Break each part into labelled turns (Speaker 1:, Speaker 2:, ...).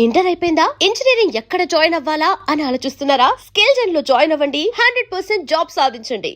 Speaker 1: Inter అయిపోయిందా? Engineering ఎక్కడ join అవ్వాలా అని ఆలోచిస్తున్నారా? స్కిల్ జెన్ లో జాయిన్ అవ్వండి, 100% జాబ్ సాధించండి.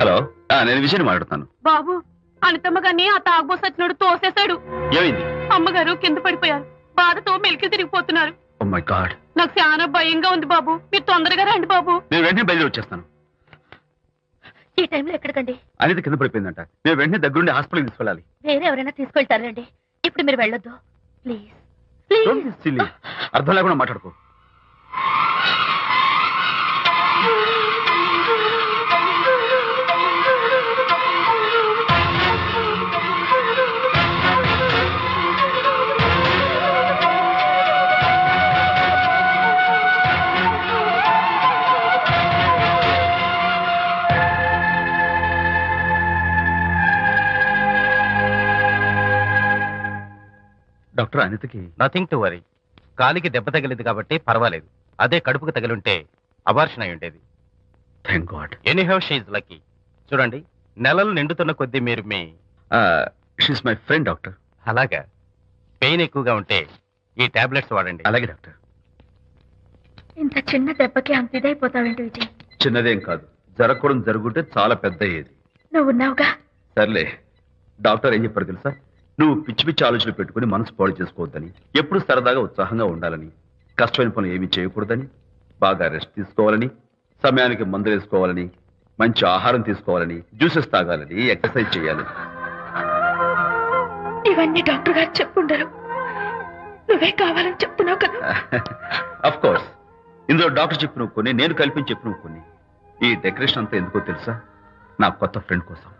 Speaker 2: హలో, నేను విజయ్ మాట్లాడుతాను.
Speaker 3: బాబు, అనితమ్మ గారిని ఆ తాగుబోసు వచ్చినోడు తోసేశాడు.
Speaker 2: ఏమైంది?
Speaker 3: అమ్మగారు కింద పడిపోయారు. బాధతో మెలికి తిరిగిపోతున్నారు.
Speaker 2: ఓ మై గాడ్,
Speaker 3: నాకు చాలా భయంగా ఉంది బాబు. మీరు తొందరగా రండి బాబు.
Speaker 2: నేను వెంటనే బయలుదేరి వచ్చేస్తాను.
Speaker 3: ఈ టైంలో ఎక్కడికండి?
Speaker 2: అనేది కింద పడిపోయిందంట. నేను వెంటనే దగ్గరుండి హాస్పిటల్కి తీసుకెళ్ళాలి.
Speaker 3: వేరే ఎవరైనా తీసుకెళ్తారండి. ఇప్పుడు మీరు వెళ్ళొద్దు ప్లీజ్.
Speaker 2: Don't be silly. అర్థం లేకుండా మాట్లాడుకో. డాక్టర్, అనితకి
Speaker 4: నథింగ్ టు వరీ. కాలికి దెబ్బ తగిలింది కాబట్టి పర్వాలేదు. అదే కడుపుకు తగిలింటే అబార్షన్ అయి ఉండేది.
Speaker 2: Thank God.
Speaker 4: Anyhow she's lucky. చూడండి, నెలలు నిండుతున్న కొద్దీ మీరు మీ
Speaker 2: షీస్ మై ఫ్రెండ్ డాక్టర్.
Speaker 4: అలాగా పెయిన్ ఎక్కువగా ఉంటే ఈ టాబ్లెట్స్ వాడండి.
Speaker 2: అలాగే డాక్టర్.
Speaker 3: ఇంత చిన్న దెబ్బకి అంత ఇదైపోతావేంటి విజయ్?
Speaker 2: చిన్నదేం కాదు, జరగకూడదు జరుగుంటే చాలా పెద్ద అయ్యేది.
Speaker 3: నువ్వు ఉన్నావుగా.
Speaker 2: సర్లే. డాక్టర్ ఏం చెప్పారు తెలుసా? నువ్వు పిచ్చి పిచ్చి ఆలోచనలు పెట్టుకుని మనసు పాడు చేసుకోవద్దని, ఎప్పుడు సరదాగా ఉత్సాహంగా ఉండాలని, కష్టమైన పనులు ఏమీ చేయకూడదని, బాగా రెస్ట్ తీసుకోవాలని, సమయానికి మందులు వేసుకోవాలని, మంచి ఆహారం తీసుకోవాలని, జ్యూసెస్ తాగాలని, ఎక్సర్సైజ్ చేయాలని.
Speaker 3: ఇవన్నీ డాక్టర్ గారు చెప్పుండరు. నువ్వే కావాలని చెప్తున్నావు కదా.
Speaker 2: అఫ్ కోర్స్, ఇందులో డాక్టర్ చెప్పిన కొన్ని, నేను కల్పించి చెప్పిన కొన్ని. ఈ డెకరేషన్ అంతా ఎందుకో తెలుసా? నా కొత్త ఫ్రెండ్ కోసం.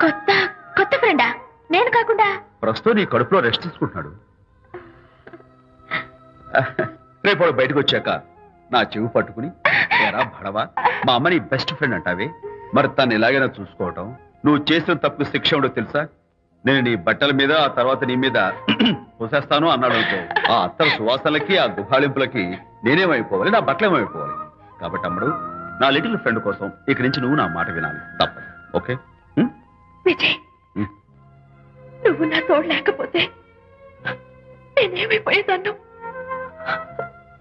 Speaker 3: కొత్త కొత్త ఫ్రెండా? నేను కాకుండా?
Speaker 2: ప్రస్తుతం నీ కడుపులో రెస్ట్ తీసుకుంటున్నాడు. రేపు బయటకు వచ్చాక నా చెవి పట్టుకుని, ఏరా భడవా, మా అమ్మ నీ బెస్ట్ ఫ్రెండ్ అంటావే, మరి తను ఎలాగైనా చూసుకోవటం, నువ్వు చేసిన తప్పు శిక్ష ఉండో తెలుసా? నేను నీ బట్టల మీద, ఆ తర్వాత నీ మీద పోసేస్తాను అన్నాడు అనుకో, ఆ అత్తల సువాసనలకి, ఆ గుహాళింపులకి నేనేమైపోవాలి, నా బట్టలేమైపోవాలి. కాబట్టి అమ్మడు, నా లిటిల్ ఫ్రెండ్ కోసం ఇక్కడి నుంచి నువ్వు నా మాట వినాలి, తప్పదు. ఓకే?
Speaker 3: విజయ్, నువ్వు నా తోడు లేకపోతే నేనేమైపోయేదాన్ను.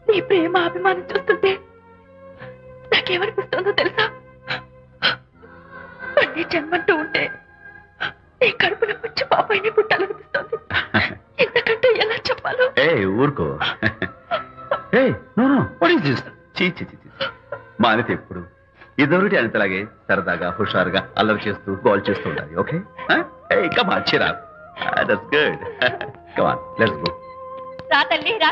Speaker 3: నీ ప్రేమ అభిమానం చూస్తుంటే నాకేమనిపిస్తుందో తెలుసా? మళ్ళీ జన్మంటూ ఉంటే నీ కడుపున వచ్చి పాపాయిని పుట్టాలనిపిస్తుంది. ఎందుకంటే ఎలా చెప్పాలో.
Speaker 2: ఊరుకో. మా అనిత ఎప్పుడు ఇదొకటి అనితలాగే సరదాగా, హుషారుగా, అల్లరి చేస్తూ, గోల్ చేస్తూ ఉండాలి. Okay? Come on, cheer up. That's good. Come on, let's go.
Speaker 3: రా తల్లి రా.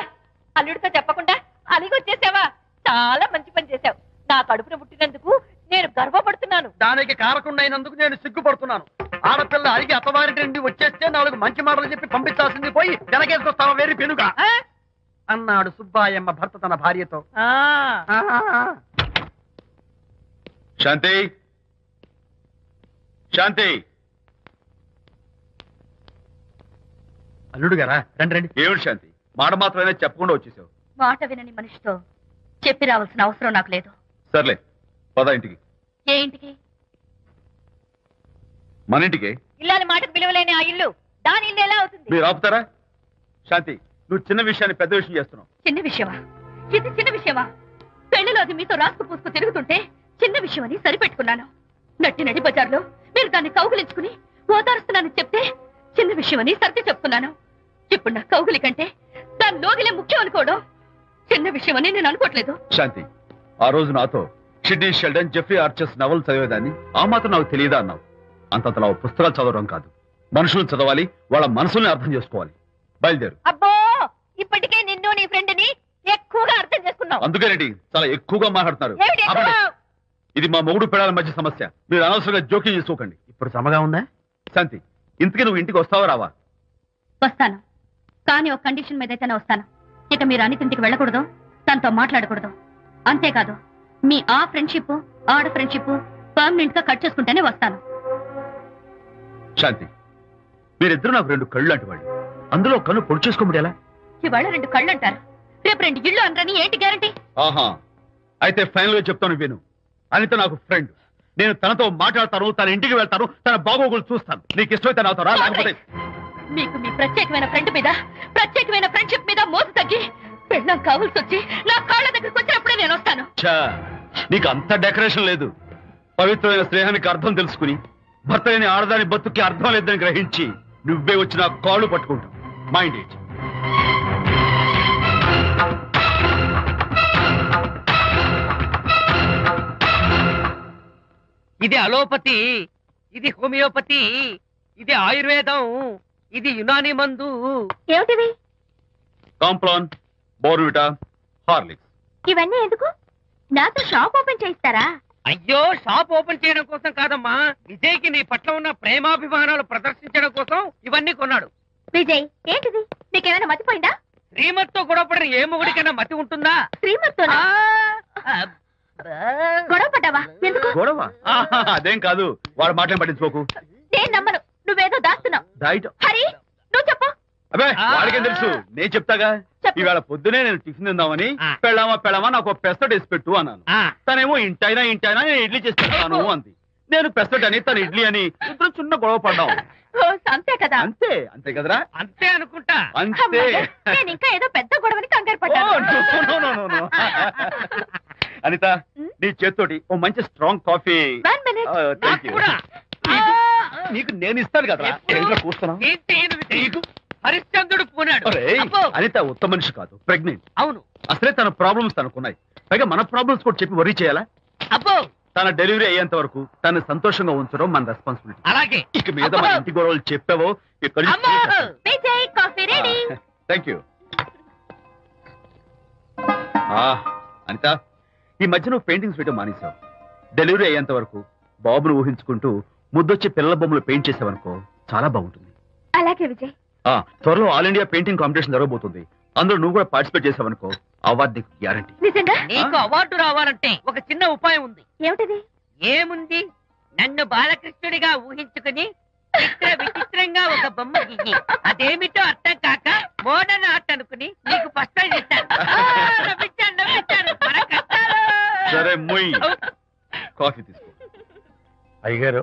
Speaker 3: అల్లుడితో చెప్పకుండా అలిగొచ్చేసావా? చాలా మంచి పని చేశావు. నా కడుపున పుట్టినందుకు నేను గర్వపడుతున్నాను.
Speaker 5: దానికి కారకుండైనందుకు నేను సిగ్గుపడుతున్నాను. ఆడపిల్ల అడిగి అత్తవారి నుండి వచ్చేస్తే 4 మంచి మాటలు చెప్పి పంపించాల్సింది పోయి వెనకేసుకొస్తావా వేరు పెనుగా అన్నాడు సుబ్బాయమ్మ భర్త తన భార్యతో.
Speaker 2: శాంతి, శాంతి.
Speaker 5: అల్లుడు గారా, రండి రండి.
Speaker 2: ఏమిటి శాంతి, మాట మాత్రమే చెప్పకుండా వచ్చేసావు?
Speaker 3: మాట వినని మనిషితో చెప్పి రావాల్సిన అవసరం నాకు లేదు.
Speaker 2: సర్లే, పద ఇంటికి.
Speaker 3: ఏ ఇంటికి?
Speaker 2: మన ఇంటికి.
Speaker 3: ఇల్లాలి మాటకు విలువలేని ఆ ఇల్లు, దాని ఇల్లు ఎలా అవుతుంది?
Speaker 2: మీరు ఆపుతారా? శాంతి, నువ్వు చిన్న విషయాన్ని పెద్ద విషయం చేస్తున్నావు.
Speaker 3: చిన్న విషయమా? ఇది చిన్న విషయమా? పెళ్లిలో అది మీతో రాసుకు పూసుకు తిరుగుతుంటే చిన్న విషయం అని సరిపెట్టుకున్నాను. నడి బజార్లో మీరు దాన్ని కౌగులించుకుని ఓదారుస్తున్నానని చెప్తే చిన్న విషయం అని సర్ది చెప్తున్నాను. ఇప్పుడు నా కౌగులి కంటే దాని లోగిలే ముఖ్యం అనుకోవడం చిన్న విషయం అని నేను అనుకోవట్లేదు.
Speaker 2: శాంతి, ఆ రోజు నాతో Sidney Sheldon, Jeffrey Archer's novel చదివేదాన్ని, ఆ మాత్రం నాకు తెలియదా అన్నావు. అంతంతలా పుస్తకాలు చదవడం కాదు, మనుషులను చదవాలి, వాళ్ళ మనసుల్ని అర్థం చేసుకోవాలి. బయలుదేరు.
Speaker 3: అబ్బో, ఇప్పటికే నిన్ను నీ ఫ్రెండ్ ని ఎక్కువగా అర్థం చేసుకున్నావు.
Speaker 2: అందుకేనండి చాలా ఎక్కువగా మాట్లాడుతున్నారు.
Speaker 3: ఏమిటి ఎక్కువ?
Speaker 2: ఆపండి. ఇది మా మొగుడు పిల్లల మధ్య సమస్య. మీరు అనవసరంగా జోక్యం చేసుకోకండి.
Speaker 5: ఇప్పుడు సమగా ఉందా?
Speaker 2: శాంతి, ఇంతకీ నువ్వు ఇంటికి వస్తావా రావా?
Speaker 3: వస్తాను, కానీ ఒక కండిషన్ మీద అయితేనే వస్తాను. ఇక మీరు అనితింటికి వెళ్ళకూడదు, తనతో మాట్లాడకూడదు. అంతేకాదు, మీ ఆ ఫ్రెండ్షిప్ ఆడ ఫ్రెండ్షిప్ పర్మనెంట్ గా కట్ చేసుకుంటేనే వస్తాను.
Speaker 2: శాంతి, మీరిద్దరు నాకు 2 కళ్ళు లాంటి వాళ్ళు. అందులో కన్ను పొడి చేసుకోమడి ఎలా?
Speaker 3: ఇవాళ 2 కళ్ళు అంటారు, రేపు 2 ఇళ్ళు అంటారని ఏంటి గ్యారంటీ?
Speaker 2: ఆహా, అయితే ఫైనల్ గా చెప్తాను విను. అనిత నాకు ఫ్రెండ్. నేను తనతో మాట్లాడతాను, తన ఇంటికి వెళ్తాను, తన బాగోగులు చూస్తాను. నీకు ఇష్టమైతే నాతో రా, లేకపోతే
Speaker 3: మీకు మీ ప్రత్యేకమైన ఫ్రెండ్ మీద, ప్రత్యేకమైన ఫ్రెండ్షిప్ మీద మోసు తగ్గి పెళ్ళం కావాల్సి వచ్చి నా కాళ్ళ దగ్గరికి వచ్చినప్పుడే నేను వస్తాను.
Speaker 2: ఛా, నీకు అంత డెకరేషన్ లేదు. పవిత్రమైన స్నేహానికి అర్థం తెలుసుకుని భర్త లేని ఆడదాని బతుక్కి అర్థం లేదని గ్రహించి నువ్వే వచ్చి నా కాళ్ళు పట్టుకుంటావు. Mind it.
Speaker 5: ఇది అలోపతి, ఇది హోమియోపతి, ఇది ఆయుర్వేదం, ఇది యునాని మందు.
Speaker 3: ఏమిటివి?
Speaker 2: Complan, Bournvita, Horlicks.
Speaker 3: ఇవన్నీ ఎందుకు? నాతో షాప్ ఓపెన్ చేయిస్తారా?
Speaker 5: అయ్యో, షాప్ ఓపెన్ చేయడం కోసం కాదమ్మా, విజయ్కి నీ పట్ల ఉన్న ప్రేమాభిమానాలు ప్రదర్శించడం కోసం ఇవన్నీ కొన్నాడు.
Speaker 3: విజయ్, ఏంటిది? నీకేమైనా మతిపోయిందా?
Speaker 5: శ్రీమతితో గొడవపడిన ఏ మొగుడికైనా మతి ఉంటుందా?
Speaker 3: శ్రీమతితో గొడవ పడ్డావా? ఎందుకు?
Speaker 2: గొడవ? ఆహా, అదేం కాదు. వాడు మాటలు పట్టించుకోకు.
Speaker 3: నేను నమ్మను, నువ్వేదో దాస్తున్నావు.
Speaker 2: డైట్.
Speaker 3: హరి, నువ్వు చెప్పు.
Speaker 2: అబ్బే, వాడికేం తెలుసు, నేను చెప్తాగా.
Speaker 3: చెప్పు.
Speaker 2: ఈవేళ పొద్దునే నేను టిఫిన్ తిందామని
Speaker 5: ఆ.
Speaker 2: పెళ్ళామా నాకు పెసరట్ వేసి పెట్టు అన్నాను. తనేమో ఇంటైనా నేను ఇడ్లీ చేసి పెడతాను అంది. నేను పెసరట్ అని, తను ఇడ్లీ అని, ఇద్దరు చిన్న గొడవ పడ్డాం.
Speaker 3: ఓ, అంతే కదా?
Speaker 2: అంతే అంతే కదరా?
Speaker 5: అంతే అనుకుంటా.
Speaker 2: అంతే.
Speaker 3: అమ్మయ్య, నేను ఇంకా ఏదో పెద్ద గొడవని కంగారు
Speaker 2: ఓ,
Speaker 3: పడ్డాను.
Speaker 2: no. అనిత, నీ చేత్తోటి ఓ మంచి strong coffee.
Speaker 3: 1 minute.
Speaker 2: Thank you.
Speaker 5: కూడా.
Speaker 2: నీకు నేను ఇస్తాను కదరా. ఏంట్రా కూస్తున్నావు?
Speaker 5: ఏంటి ఈయన విజయ్? హరిశ్చంద్రుడు పూనాడు.
Speaker 2: ఒరేయ్,
Speaker 5: అబ్బో.
Speaker 2: అనిత ఉత్తమ మనిషి కాదు, ప్రెగ్నెంట్.
Speaker 5: అవును.
Speaker 2: అసలే తన ప్రాబ్లమ్స్ తనకున్నాయి. పైగా మన ప్రాబ్లమ్స్ కూడా చెప్పి వరీ చేయాలా?
Speaker 5: అబ్బో,
Speaker 2: తన డెలివరీ అయ్యేంత వరకు తను సంతోషంగా ఉంచడం మన రెస్పాన్సిబిలిటీ.
Speaker 5: అలాగే.
Speaker 2: ఇక మీద మన ఇంటి గొడవలు చెప్పావో ఇక్కడ
Speaker 5: అమ్మో.
Speaker 3: Vijay, coffee ready.
Speaker 2: Thank you. Anitha, ఈ మధ్య నువ్వు పెయింటింగ్స్ వేయడం మానేశావు. డెలివరీ అయ్యేంత వరకు బాబును ఊహించుకుంటూ ముద్దొచ్చి పిల్లల బొమ్మలు పెయింట్ చేసావనుకో, చాలా బాగుంటుంది.
Speaker 3: అలాగే విజయ్.
Speaker 2: త్వరలో ఆల్ ఇండియా పెయింటింగ్ కాంపిటీషన్ జరగబోతుంది. అందులో నువ్వు కూడా పార్టిసిపేట్ చేసావనుకో, అవార్డు నీకు గ్యారంటీ.
Speaker 3: నిజంగా?
Speaker 5: నీకు అవార్డు రావాలంటే ఒక చిన్న ఉపాయం ఉంది.
Speaker 3: ఏమిటిది?
Speaker 5: ఏముంది? నన్ను బాలకృష్ణుడిగా ఊహించుకుని విచిత్రంగా ఒక బొమ్మ గీయి. అదేమిటో అర్థం కాక మోడర్న్ ఆర్ట్ అనుకుని నీకు ఫస్ట్ ప్రైజ్ ఇస్తాను. నవ్వించాను. మన కష్టాలు.
Speaker 2: సరే, మొయ్. కాఫీ తీసుకో.
Speaker 4: అయ్యగారు,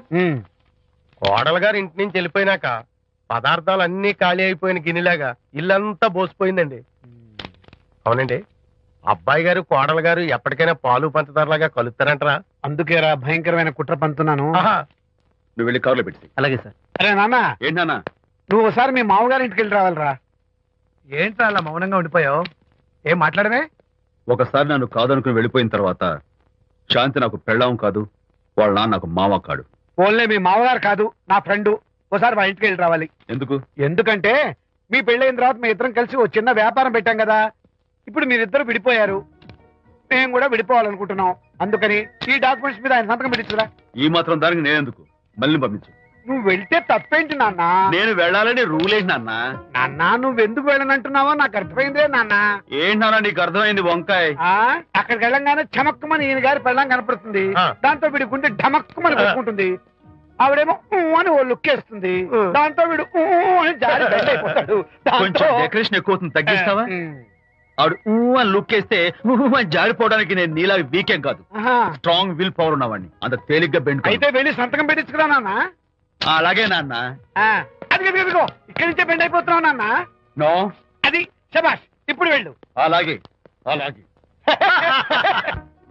Speaker 4: కోడలు గారు ఇంటి నుంచి వెళ్ళిపోయినాక పదార్థాలు అన్ని ఖాళీ అయిపోయిన గిన్నెలాగా ఇల్లంతా బోసిపోయిందండి. అవునండి, అబ్బాయి గారు కోడలు గారు ఎప్పటికైనా పాలు పంచదారలాగా కలుస్తారంటరా?
Speaker 6: అందుకేరా భయంకరమైన కుట్ర పంతున్నాను.
Speaker 2: నువ్వు వెళ్ళి కారులో పెట్టి.
Speaker 4: అలాగే సార్.
Speaker 6: అరే నాన్న,
Speaker 2: ఏంటన్నా?
Speaker 6: నువ్వు ఒకసారి మీ మామగారి ఇంటికి వెళ్ళి రావాలిరా. ఏంట్రా అలా మౌనంగా ఉండిపోయావు? ఏం మాట్లాడమే?
Speaker 2: ఒకసారి నన్ను కాదనుకుని వెళ్ళిపోయిన తర్వాత శాంతి నాకు పెళ్ళాం కాదు, వాళ్ళ నాన్న నాకు మామ కాడు.
Speaker 6: ఓన్లే మీ మామగారు కాదు, నా ఫ్రెండ్. ఒకసారి మా ఇంటికి వెళ్ళి రావాలి.
Speaker 2: ఎందుకు?
Speaker 6: ఎందుకంటే మీ పెళ్ళైన తర్వాత మీ ఇద్దరం కలిసి ఓ చిన్న వ్యాపారం పెట్టాం కదా. ఇప్పుడు మీరిద్దరు విడిపోయారు, మేము కూడా విడిపోవాలనుకుంటున్నాం. అందుకని ఈ డాక్యుమెంట్స్ మీద ఆయన సంతకం పెట్టించురా.
Speaker 2: ఈ మాత్రం దానికి నేనెందుకు? మళ్ళీ పంపించు.
Speaker 6: నువ్వు వెళ్తే తప్పేంటి నాన్న?
Speaker 2: నేను వెళ్ళాలని రూల్ ఏంటి నాన్న?
Speaker 6: నాన్న, నువ్వు ఎందుకు వెళ్ళనంటున్నావో నాకు అర్థమైందే నాన్న.
Speaker 2: ఏంటన్నా నీకు అర్థమైంది వంకాయ్?
Speaker 6: అక్కడికి వెళ్ళంగానే చమక్కుమని ఈయన గారి పెళ్ళం కనపడుతుంది. దాంతో వీడి గుండె ఢమక్కుమని కొట్టుకుంటుంది. ఆవిడేమో ఊ అని ఓ లుక్ వేస్తుంది. దాంతో వీడు ఊ అని జారి బెడ్ అయిపోతాడు.
Speaker 2: కొంచెం డెకరేషన్ ఎక్కువ అవుతుంది, తగ్గిస్తావా? ఆవిడ ఊ అని లుక్ వేస్తే ఊ అని జారిపోవడానికి నేను నీలా వీకేం కాదు, స్ట్రాంగ్ విల్ పవర్ ఉన్నవాడిని. అంత తేలిగ్గా బెండ్
Speaker 6: అయితే వెళ్ళి సంతకం పెట్టించుకురా నాన్న.
Speaker 2: అలాగే నాన్న.
Speaker 6: అది ఇదిగో ఇక్కడి నుంచే బెండ్ అయిపోతున్నావు నాన్న.
Speaker 2: నో,
Speaker 6: అది శబాష్, ఇప్పుడు వెళ్ళు.
Speaker 2: అలాగే అలాగే.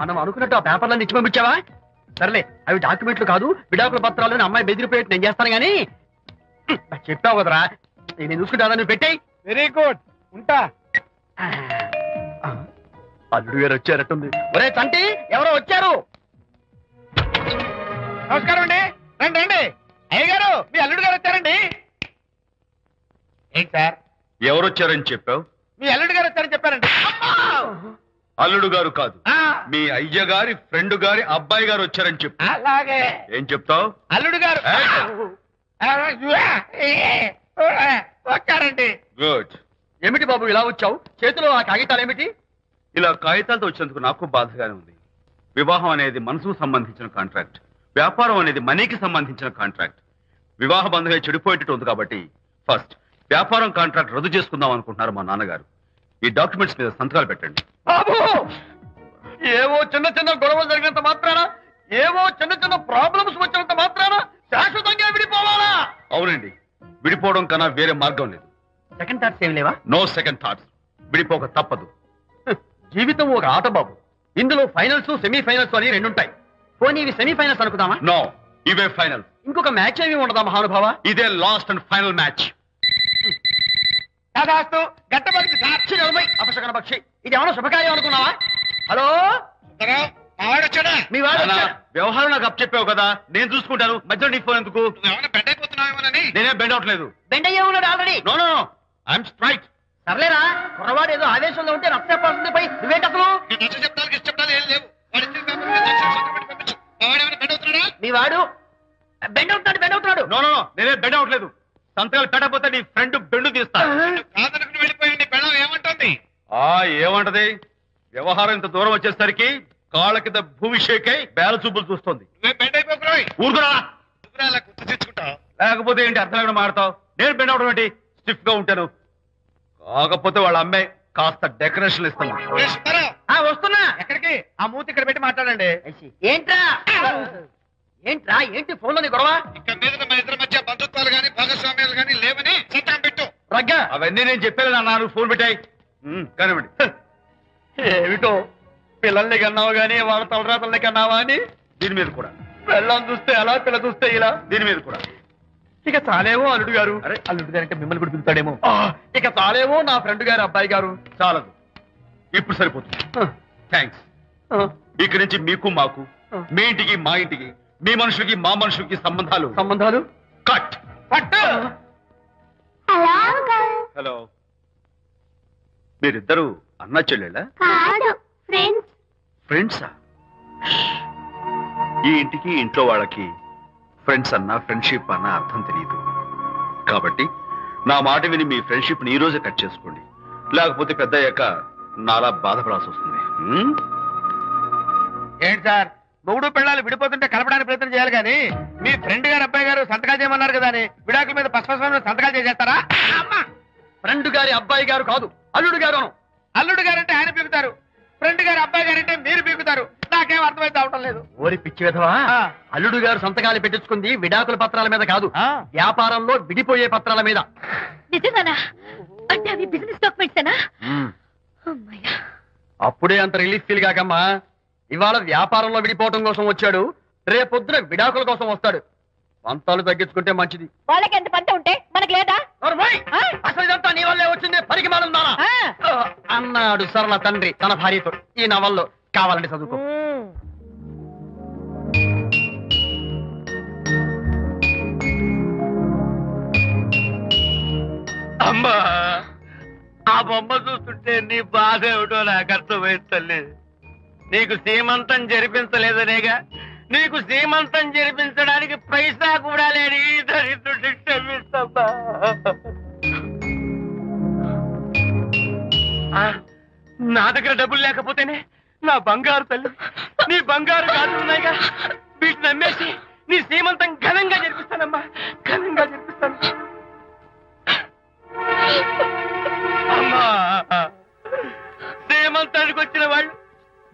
Speaker 5: మనం అనుకున్నట్టు ఆ పేపర్లను ఇచ్చి పంపించావా? సర్లే, అవి డాక్యుమెంట్లు కాదు, విడాకుల పత్రాలు. అమ్మాయి బెదిరిపోయేట్టు నేను చేస్తాను గానీ చెప్పావు కదరా, నేను చూసుకుంటా. నువ్వు పెట్టాయి.
Speaker 6: వెరీ గుడ్, ఉంటా.
Speaker 2: అల్లుడు గారు వచ్చారట్టుంది.
Speaker 5: ఒరే తంటి, ఎవరో వచ్చారు.
Speaker 6: నమస్కారం అండి. రండి రండి. అయ్య గారు, మీ అల్లుడు గారు వచ్చారండి. ఏంటి సార్?
Speaker 2: ఎవరు వచ్చారని చెప్పావు?
Speaker 6: మీ అల్లుడు గారు వచ్చారని చెప్పారండి.
Speaker 2: అల్లుడు గారు కాదు,
Speaker 6: ఆ,
Speaker 2: మీ అయ్య గారి ఫ్రెండ్ గారి అబ్బాయి గారు వచ్చారని చెప్పు.
Speaker 6: అలాగే
Speaker 2: ఏం చెప్తావు?
Speaker 6: అల్లుడు గారు వచ్చారండి.
Speaker 2: గుడ్.
Speaker 7: ఏమిటి బాబు ఇలా వచ్చావు? చేతిలో ఆ కాగితాలు ఏమిటి?
Speaker 2: ఇలా కాగితాలతో వచ్చినందుకు నాకు బాధగానే ఉంది. వివాహం అనేది మనసుకు సంబంధించిన కాంట్రాక్ట్, వ్యాపారం అనేది మనీకి సంబంధించిన కాంట్రాక్ట్. వివాహ బంధంగా చెడిపోయేటట్టు ఉంది కాబట్టి ఫస్ట్ వ్యాపారం కాంట్రాక్ట్ రద్దు చేసుకుందాం అనుకుంటున్నారు మా నాన్నగారు. ఈ డాక్యుమెంట్స్ మీద సంతకాలు పెట్టండి.
Speaker 7: బాబు, ఏవో చిన్న చిన్న గొడవలు జరిగినంత మాత్రాన, ఏవో చిన్న చిన్న ప్రాబ్లమ్స్ వచ్చినంత మాత్రాన శాశ్వతంగా విడిపోవాలా?
Speaker 2: అవునండి, విడిపోవడం కన్నా వేరే మార్గం లేదు.
Speaker 7: సెకండ్ థాట్స్ ఏం లేవా?
Speaker 2: No second thoughts. విడిపోక తప్పదు.
Speaker 7: జీవితం ఒక ఆట బాబు. ఇందులో ఫైనల్స్ సెమీఫైనల్స్ అని రెండుంటాయి. పోనీ ఇవి సెమీఫైనల్స్ అనుకుందామా?
Speaker 2: నో, ఇవే ఫైనల్.
Speaker 7: ఇంకొక మ్యాచ్ ఏమి ఉండదా మహానుభావ?
Speaker 2: ఇదే లాస్ట్ అండ్ ఫైనల్ మ్యాచ్.
Speaker 6: దాదాస్తు గట్టబడింది సార్.
Speaker 7: అపశకన పక్షి, ఇది ఏమైనా శుభకార్యం అనుకున్నావా? హలో,
Speaker 6: వచ్చాడా?
Speaker 7: మీ వాడు
Speaker 2: నాన్న,
Speaker 7: వచ్చాడు.
Speaker 2: వ్యవహారం నాకు అప్ చెప్పావు కదా, నేను చూసుకుంటాను. మధ్యలో నీకు ఫోన్ ఎందుకు?
Speaker 6: ఏమైనా బెడ్ అయిపోతున్నావేమోనని.
Speaker 2: నేనే బెండ్ అవట్లేదు.
Speaker 7: బెండ్ అయ్యే ఉన్నాడు already.
Speaker 2: No no, I'm straight.
Speaker 7: సర్లేరా, కుర్రవాడు ఏదో ఆవేశంలో ఉంటే రక్త చెప్పాల్సింది పోయి నువ్వేంటి అసలు?
Speaker 6: నీ నచ్చ చెప్తానికి ఇష్టపడాలి ఏం లేవు. వాడి ఇచ్చిన పేపర్ మీద అక్షరం సంతకం పెట్టి పంపించు. మా వాడు ఏమైనా బెడ్ అవుతున్నాడా?
Speaker 7: మీ వాడు బెండ్ అవుతున్నాడు.
Speaker 2: నో నో నో, నేనే బెండ్ అవట్లేదు. సంతకాలు పెట్టకపోతే నీ ఫ్రెండ్ బెండు తీస్తా.
Speaker 6: కాదనుకుని వెళ్ళిపోయి నీ పెళ్ళం ఏమంటుంది?
Speaker 2: ఏమంటది? వ్యవహారం ఇంత దూరం వచ్చేసరికి కాళ్ళ కింద భూమి షేకై బేల చూపులు చూస్తుంది.
Speaker 6: నువ్వే బెడ్ అయిపోకురాయి.
Speaker 2: ఊరుకురా.
Speaker 6: నువ్వురా అలా గుర్తు తెచ్చుకుంటావు.
Speaker 2: లేకపోతే ఏంటి అర్థం లేకుండా మాడతావు? నేను బెండ్ అవడం ఏంటి? స్టిఫ్ గా ఉంటాను. కాకపోతే వాళ్ళ అమ్మాయి కాస్త డెకరేషన్ ఇస్తాను.
Speaker 6: ఏ సుబ్బారావు,
Speaker 7: వస్తున్నా.
Speaker 6: ఎక్కడికి? ఆ మూతి ఇక్కడ పెట్టి మాట్లాడండి.
Speaker 7: ఏంట్రా ఏంటి ఫోన్ లోని గొడవ?
Speaker 6: ఇక్కడ మీద మన ఇద్దరి మధ్య బంధుత్వాలు గాని భాగస్వామ్యాలు గాని లేవని సంతకం పెట్టు.
Speaker 7: రగ్గా
Speaker 2: అవన్నీ నేను చెప్పాను అన్నారు. ఫోన్ పెట్టాయి కానివ్వండి.
Speaker 7: ఏమిటో పిల్లల్ని కన్నావు గానీ వాళ్ళ తలరాతల్ని కన్నావా అని.
Speaker 2: దీని మీద కూడా,
Speaker 7: పిల్లల్ని చూస్తే అలా పిల్ల చూస్తే ఇలా.
Speaker 2: దీని మీద కూడా.
Speaker 7: ఇక చాలేమో అల్లుడు గారు.
Speaker 2: అరే,
Speaker 7: అల్లుడు గారు అంటే మిమ్మల్ని కూడా పిలుతాడేమో. ఇక చాలేమో నా ఫ్రెండ్ గారు అబ్బాయి గారు.
Speaker 2: చాలదు, ఇప్పుడు సరిపోతుంది. థ్యాంక్స్. ఇక్కడి నుంచి మీకు మాకు, మీ ఇంటికి మా ఇంటికి, మీ మనుషులకి మా మనుషులకి సంబంధాలు కట్.
Speaker 7: పట్టు.
Speaker 2: హలో, మీరిద్దరు అన్నా చెల్లెళ్ళా? ఫ్రెండ్సా? ఈ ఇంటికి ఇంట్లో వాళ్ళకి ఫ్రెండ్స్ అన్నా ఫ్రెండ్షిప్ అన్న అర్థం తెలియదు. కాబట్టి నా మాట విని మీ ఫ్రెండ్షిప్ ని ఈ రోజే కట్ చేసుకోండి. లేకపోతే పెద్ద అయ్యాక నాలా బాధపడాల్సి వస్తుంది.
Speaker 6: ఏంటి సార్, మొగుడు పిల్లలు విడిపోతుంటే కలపడానికి ప్రయత్నం చేయాలి కానీ మీ ఫ్రెండ్ గారు అబ్బాయి గారు సంతకాలు చేయమన్నారు కదా అని విడాకుల మీద పశ్చిమ సంతకాలు చేసేస్తారా?
Speaker 7: ఫ్రెండ్ గారి అబ్బాయి గారు కాదు, అల్లుడు గారు.
Speaker 6: అల్లుడు గారంటే ఆయన పీకుతారు, ఫ్రెండ్ గారు అబ్బాయి గారంటే మీరు పీకుతారు. నాకేం అర్థమైతే అవటం లేదు.
Speaker 7: ఓరి పిచ్చి విధవా, అల్లుడు గారు సంతకాలు పెట్టించుకుంది విడాకుల పత్రాల మీద కాదు, వ్యాపారంలో విడిపోయే పత్రాల మీద.
Speaker 3: నిజంగానా? అంటే అవి బిజినెస్ డాక్యుమెంట్సేనా? అమ్మయ్యా.
Speaker 7: అప్పుడే అంత రిలీఫ్ ఫీల్ కాకమ్మా. ఇవాళ వ్యాపారంలో విడిపోవటం కోసం వచ్చాడు, రేపొద్దున విడాకుల కోసం వస్తాడు. పంతాలు తగ్గించుకుంటే మంచిది.
Speaker 3: వాళ్ళకి ఎంత పంట ఉంటే మనకి లేదా?
Speaker 7: అసలు ఇదంతా నీ వల్లే వచ్చింది, పరికి మాలుందానా అన్నాడు సరళ తండ్రి తన భార్యతో. ఈ నవల్లో కావాలంటే చదువుకో.
Speaker 4: అమ్మా, ఆ బొమ్మ చూస్తుంటే నీ బాధ ఏమిటో నాకు అర్థమైంది తల్లి. నీకు సీమంతం జరిపించలేదనేగా, నీకు సీమంతం జరిపించడానికి పైసా కూడా లేని ఈ దరిద్రుడిని క్షమిస్తమ్మా. నా దగ్గర డబ్బులు లేకపోతేనే నా బంగారు తల్లి, నీ బంగారు గాజులు ఉన్నాయిగా, వీటిని అమ్మేసి నీ సీమంతం ఘనంగా జరిపిస్తానమ్మా, ఘనంగా జరిపిస్తాను. అమ్మా, సీమంతానికి వచ్చిన వాళ్ళు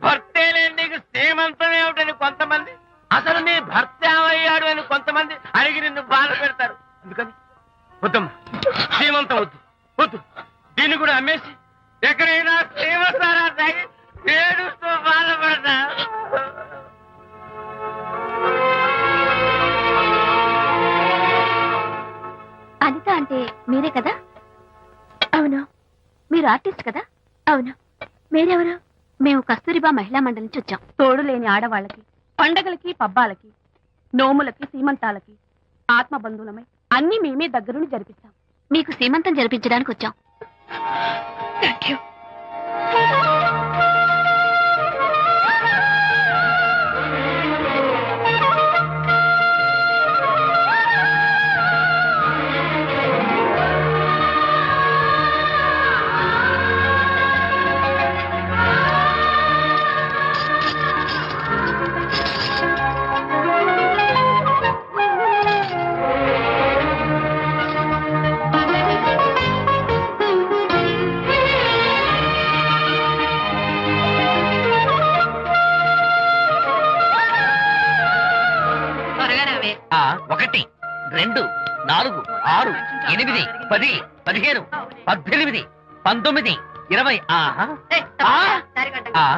Speaker 4: భర్తే లేని నీకు సీమంతం ఏమిటని కొంతమంది, అసలు నీ భర్త ఏమయ్యాడు అని కొంతమంది అడిగి నిన్ను బాధ పెడతారు. అందుకని వద్దమ్మా, సీమంతం వద్దు వద్దు. దీన్ని కూడా అమ్మేసి ఎక్కడైనా సీమసారా తాగి ఏడుస్తూ బాధపడతా.
Speaker 3: అనిత అంటే మీరే కదా? అవును. మీరు ఆర్టిస్ట్ కదా? అవును. మీరెవరు? మేము కస్తూరిబా మహిళా మండలి నుంచి వచ్చాం. తోడు లేని ఆడవాళ్ళకి, పండగలకి, పబ్బాలకి, నోములకి, సీమంతాలకి ఆత్మ బంధువులమై అన్ని మేమే దగ్గరుండి జరిపిస్తాం. మీకు సీమంతం జరిపించడానికి వచ్చాం. Thank you.
Speaker 5: 1 2 4 6 8 10 15 18 19 20 ఆహా